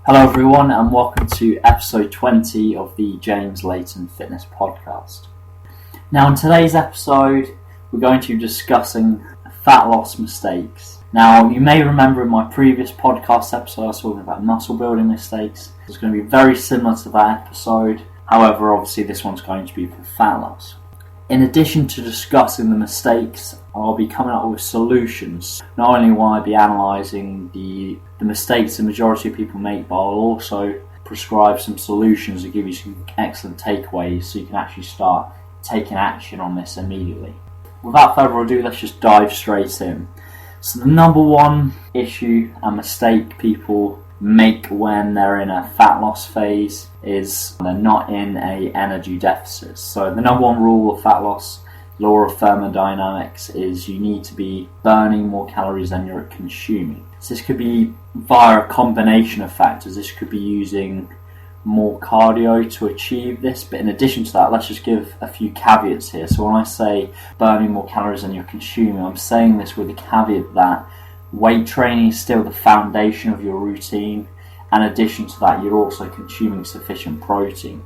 Hello everyone and welcome to episode 20 of the Layton Fitness podcast. Now in today's episode we're going to be discussing fat loss mistakes. Now you may remember in my previous podcast episode I was talking about muscle building mistakes. It's going to be very similar to that episode, however obviously this one's going to be for fat loss. In addition to discussing the mistakes, I'll be coming up with solutions. Not only will I be analysing the mistakes the majority of people make, but I'll also prescribe some solutions to give you some excellent takeaways so you can actually start taking action on this immediately. Without further ado, let's just dive straight in. So the number one issue and mistake people make when they're in a fat loss phase is they're not in a energy deficit. So the number one rule of fat loss, law of thermodynamics, is you need to be burning more calories than you're consuming. So this could be via a combination of factors. This could be using more cardio to achieve this, but in addition to that, let's just give a few caveats here. So when I say burning more calories than you're consuming, I'm saying this with the caveat that weight training is still the foundation of your routine. In addition to that, you're also consuming sufficient protein.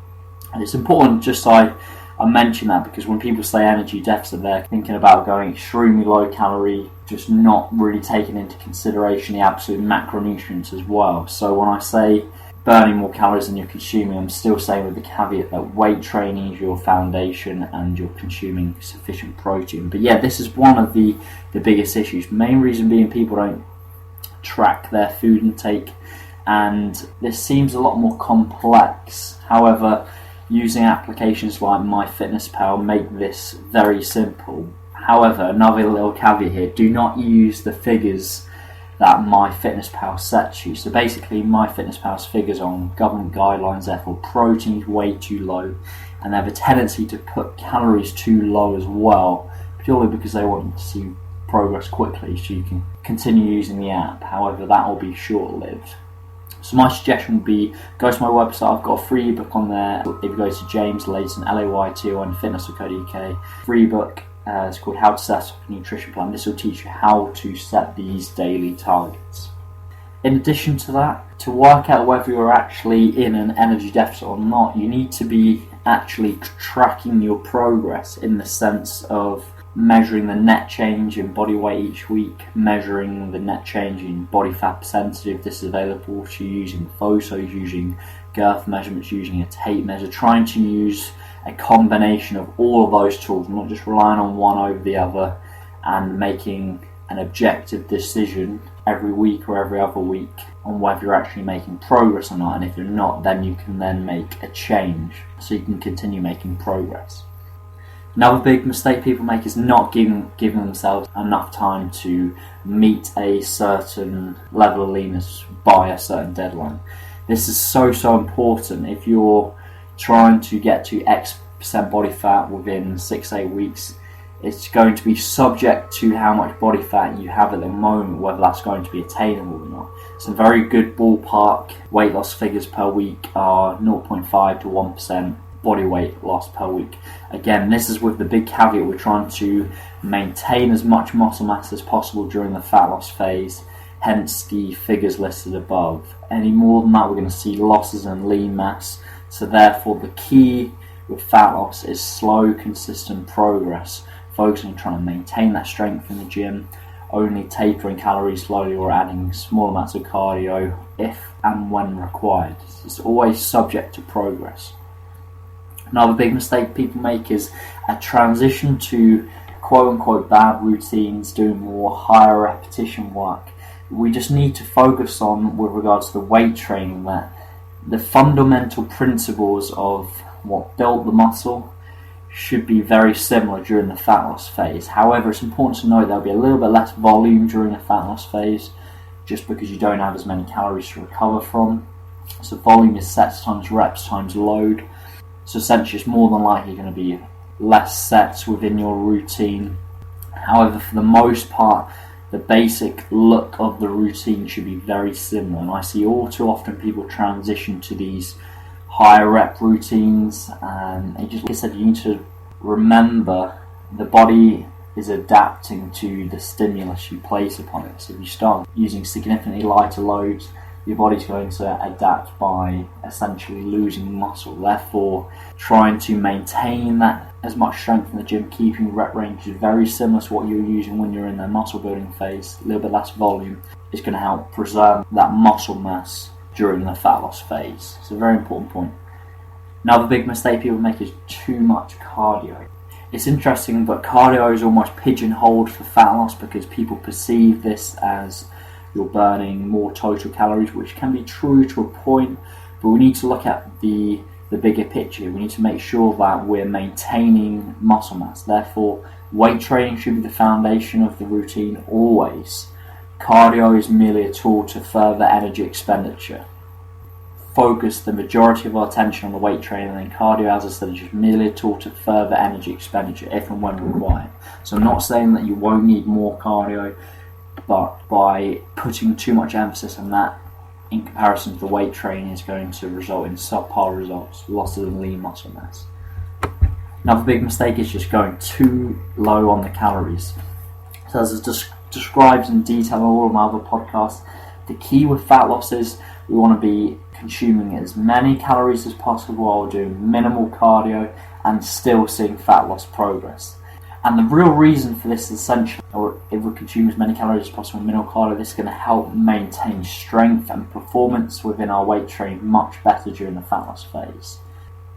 And it's important just so I mention that, because when people say energy deficit, they're thinking about going extremely low calorie, just not really taking into consideration the absolute macronutrients as well. So when I say burning more calories than you're consuming, I'm still saying with the caveat that weight training is your foundation and you're consuming sufficient protein. But yeah, this is one of the biggest issues. Main reason being people don't track their food intake, and this seems a lot more complex. However, using applications like MyFitnessPal make this very simple. However, another little caveat here, do not use the figures that MyFitnessPal sets you. So basically MyFitnessPal's figures on government guidelines, therefore protein is way too low, and they have a tendency to put calories too low as well, purely because they want you to see progress quickly so you can continue using the app. However, that will be short-lived. So my suggestion would be, go to my website. I've got a free ebook on there. If you go to James Layton, Layton Fitness.co.uk, free book. It's called How to Set Up a Nutrition Plan. This will teach you how to set these daily targets. In addition to that, to work out whether you're actually in an energy deficit or not, you need to be actually tracking your progress in the sense of measuring the net change in body weight each week, measuring the net change in body fat percentage if this is available to you, using photos, using girth measurements, using a tape measure, trying to use a combination of all of those tools, not just relying on one over the other, and making an objective decision every week or every other week on whether you're actually making progress or not. And if you're not, then you can then make a change so you can continue making progress. Another big mistake people make is not giving themselves enough time to meet a certain level of leanness by a certain deadline. This is so important. If you're trying to get to X% body fat within 6-8 weeks, it's going to be subject to how much body fat you have at the moment, whether that's going to be attainable or not. Some very good ballpark weight loss figures per week are 0.5 to 1% body weight loss per week. Again, this is with the big caveat we're trying to maintain as much muscle mass as possible during the fat loss phase, hence the figures listed above. Any more than that, we're going to see losses in lean mass. So therefore, the key with fat loss is slow, consistent progress, focusing on trying to maintain that strength in the gym, only tapering calories slowly or adding small amounts of cardio if and when required. It's always subject to progress. Another big mistake people make is a transition to quote-unquote bad routines, doing more higher repetition work. We just need to focus on, with regards to the weight training, that the fundamental principles of what built the muscle should be very similar during the fat loss phase. However, it's important to note there'll be a little bit less volume during the fat loss phase, just because you don't have as many calories to recover from. So volume is sets times reps times load. So essentially it's more than likely going to be less sets within your routine. However, for the most part, the basic look of the routine should be very similar. And I see all too often people transition to these higher rep routines, and just like I said, you need to remember the body is adapting to the stimulus you place upon it. So if you start using significantly lighter loads, your body's going to adapt by essentially losing muscle. Therefore, trying to maintain that as much strength in the gym, keeping rep ranges very similar to what you're using when you're in the muscle building phase, a little bit less volume, is going to help preserve that muscle mass during the fat loss phase. It's a very important point. Another big mistake people make is too much cardio. It's interesting, but cardio is almost pigeonholed for fat loss because people perceive this as you're burning more total calories, which can be true to a point, but we need to look at the bigger picture. We need to make sure that we're maintaining muscle mass. Therefore, weight training should be the foundation of the routine always. Cardio is merely a tool to further energy expenditure. Focus the majority of our attention on the weight training, and then cardio, as I said, is just merely a tool to further energy expenditure if and when required. So I'm not saying that you won't need more cardio, but by putting too much emphasis on that in comparison to the weight training is going to result in subpar results, losses of lean muscle mass. Another big mistake is just going too low on the calories. So as it describes in detail in all of my other podcasts, the key with fat loss is we want to be consuming as many calories as possible while doing minimal cardio and still seeing fat loss progress. And the real reason for this is essentially, or if we consume as many calories as possible in minimal cardio, this is going to help maintain strength and performance within our weight training much better during the fat loss phase.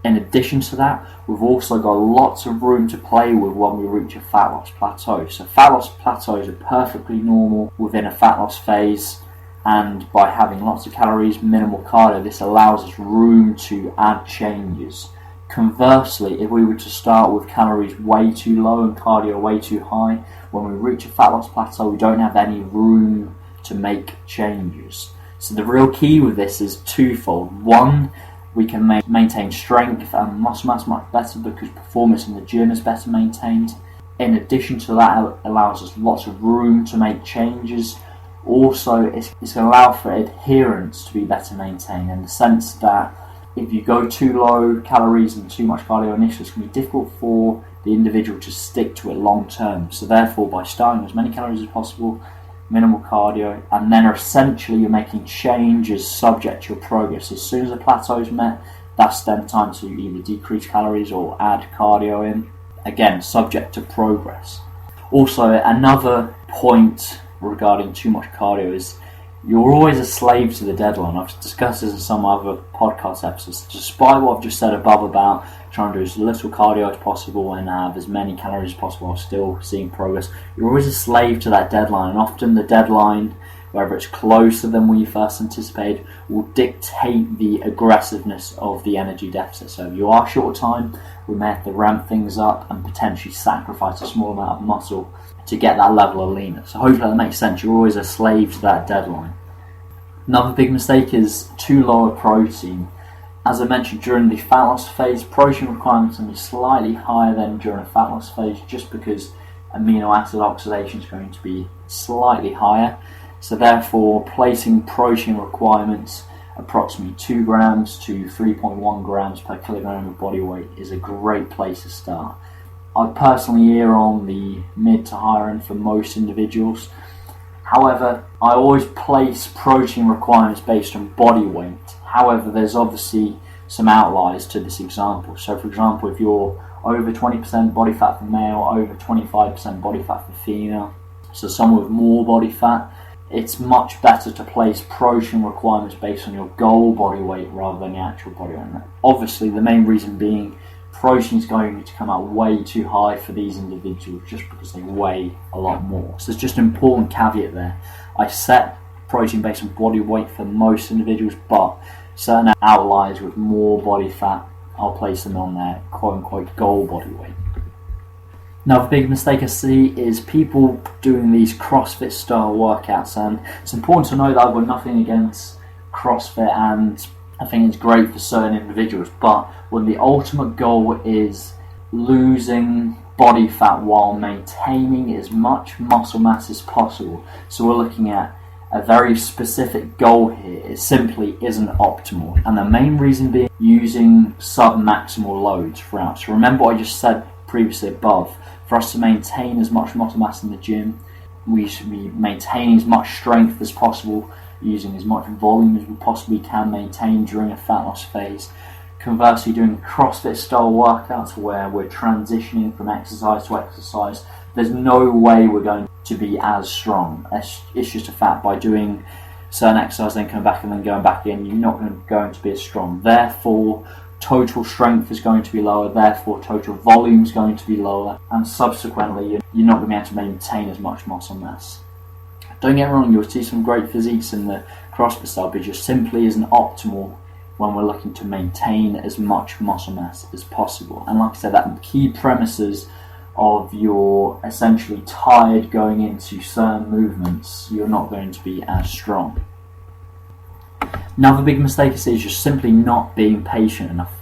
In addition to that, we've also got lots of room to play with when we reach a fat loss plateau. So fat loss plateaus are perfectly normal within a fat loss phase, and by having lots of calories, minimal cardio, this allows us room to add changes. Conversely, if we were to start with calories way too low and cardio way too high, when we reach a fat loss plateau, we don't have any room to make changes. So the real key with this is twofold. One, we can maintain strength and muscle mass much better because performance in the gym is better maintained. In addition to that, it allows us lots of room to make changes. Also, it's going to allow for adherence to be better maintained in the sense that if you go too low calories and too much cardio initially, it's going to be difficult for the individual to stick to it long term. So therefore, by starting as many calories as possible, minimal cardio, and then essentially you're making changes subject to your progress. As soon as the plateau is met, that's then time to either decrease calories or add cardio in, again, subject to progress. Also, another point regarding too much cardio is you're always a slave to the deadline. I've discussed this in some other podcast episodes. Despite what I've just said above about trying to do as little cardio as possible and have as many calories as possible while still seeing progress, you're always a slave to that deadline. And often the deadline, whether it's closer than we first anticipated, will dictate the aggressiveness of the energy deficit. So if you are short of time, we may have to ramp things up and potentially sacrifice a small amount of muscle to get that level of leanness. So hopefully that makes sense. You're always a slave to that deadline. Another big mistake is too low a protein. As I mentioned, during the fat loss phase, protein requirements can be slightly higher than during a fat loss phase just because amino acid oxidation is going to be slightly higher. So therefore, placing protein requirements approximately 2 grams to 3.1 grams per kilogram of body weight is a great place to start. I personally err on the mid to higher end for most individuals. However, I always place protein requirements based on body weight. However, there's obviously some outliers to this example. So for example, if you're over 20% body fat for male, over 25% body fat for female, so someone with more body fat, it's much better to place protein requirements based on your goal body weight rather than the actual body weight. Obviously, the main reason being protein is going to come out way too high for these individuals just because they weigh a lot more. So it's just an important caveat there. I set protein based on body weight for most individuals, but certain outliers with more body fat, I'll place them on their quote-unquote goal body weight. Another big mistake I see is people doing these CrossFit style workouts, and it's important to know that I've got nothing against CrossFit and I think it's great for certain individuals, but when the ultimate goal is losing body fat while maintaining as much muscle mass as possible, so we're looking at a very specific goal here, it simply isn't optimal. And the main reason being using sub-maximal loads throughout. So remember what I just said previously above, for us to maintain as much muscle mass in the gym, we should be maintaining as much strength as possible. using as much volume as we possibly can maintain during a fat loss phase. Conversely, doing CrossFit style workouts where we're transitioning from exercise to exercise, there's no way we're going to be as strong. It's just a fact. By doing certain exercise, then coming back and then going back again, you're not going to be as strong. Therefore, total strength is going to be lower, therefore total volume is going to be lower, and subsequently you're not going to be able to maintain as much muscle mass. Don't get me wrong, you'll see some great physiques in the CrossFit style, but it just simply isn't optimal when we're looking to maintain as much muscle mass as possible. And like I said, that key premises of you're essentially tired going into certain movements, you're not going to be as strong. Another big mistake is just simply not being patient enough.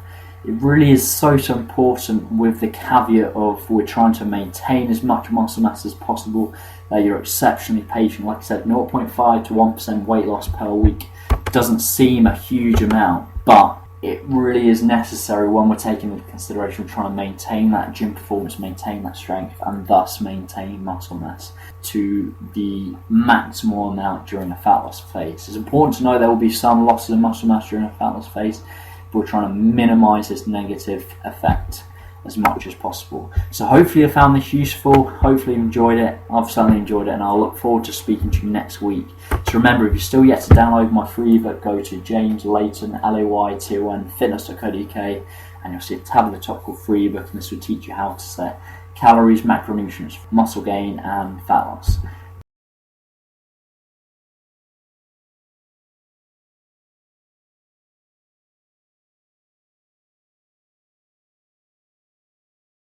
It really is so important, with the caveat of we're trying to maintain as much muscle mass as possible, that you're exceptionally patient. Like I said, 0.5 to 1% weight loss per week doesn't seem a huge amount, but it really is necessary when we're taking into consideration trying to maintain that gym performance, maintain that strength, and thus maintain muscle mass to the maximal amount during a fat loss phase. It's important to know there will be some losses of muscle mass during a fat loss phase, but we're trying to minimise this negative effect as much as possible. So hopefully you found this useful, hopefully you enjoyed it. I've certainly enjoyed it, and I'll look forward to speaking to you next week. So remember, if you're still yet to download my free ebook, go to jameslayton.fitness.co.uk, and you'll see a tab at the top called free ebook, and this will teach you how to set calories, macronutrients, muscle gain and fat loss.